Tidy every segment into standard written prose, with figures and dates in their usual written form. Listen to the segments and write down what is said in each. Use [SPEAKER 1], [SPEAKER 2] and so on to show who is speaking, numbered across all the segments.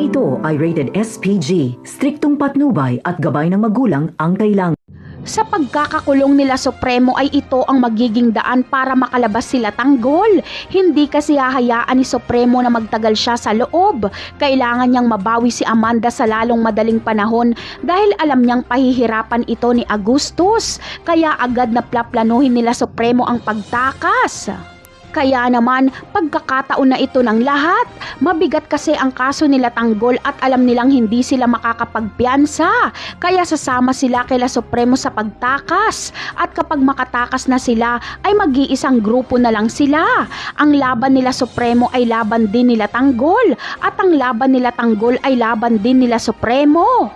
[SPEAKER 1] ito ay rated SPG, striktong patnubay at gabay ng magulang ang kailangan.
[SPEAKER 2] Sa pagkakakulong nila Supremo ay ito ang magiging daan para makalabas sila Tanggol. Hindi kasi hahayaan ni Supremo na magtagal siya sa loob. Kailangan niyang mabawi si Amanda sa lalong madaling panahon dahil alam niyang pahihirapan ito ni Augustus. Kaya agad na plaplanuhin nila Supremo ang pagtakas. Kaya naman, pagkakataon na ito ng lahat. Mabigat kasi ang kaso nila Tanggol at alam nilang hindi sila makakapagpiyansa. Kaya sasama sila kila Supremo sa pagtakas. At kapag makatakas na sila, ay mag-iisang grupo na lang sila. Ang laban nila Supremo ay laban din nila Tanggol. At ang laban nila Tanggol ay laban din nila Supremo.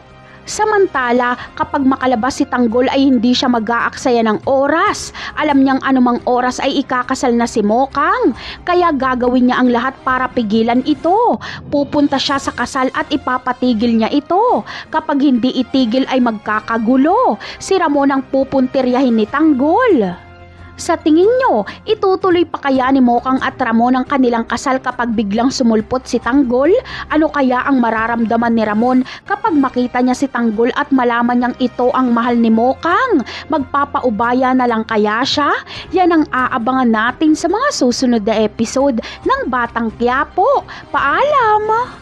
[SPEAKER 2] Samantala, kapag makalabas si Tanggol ay hindi siya mag-aaksaya ng oras. Alam niyang anumang oras ay ikakasal na si Mokang. Kaya gagawin niya ang lahat para pigilan ito. Pupunta siya sa kasal at ipapatigil niya ito. Kapag hindi itigil ay magkakagulo. Si Ramon ang pupuntiryahin ni Tanggol. Sa tingin nyo, itutuloy pa kaya ni Mokang at Ramon ang kanilang kasal kapag biglang sumulpot si Tanggol? Ano kaya ang mararamdaman ni Ramon kapag makita niya si Tanggol at malaman niyang ito ang mahal ni Mokang? Magpapaubaya na lang kaya siya? Yan ang aabangan natin sa mga susunod na episode ng Batang Quiapo. Paalam!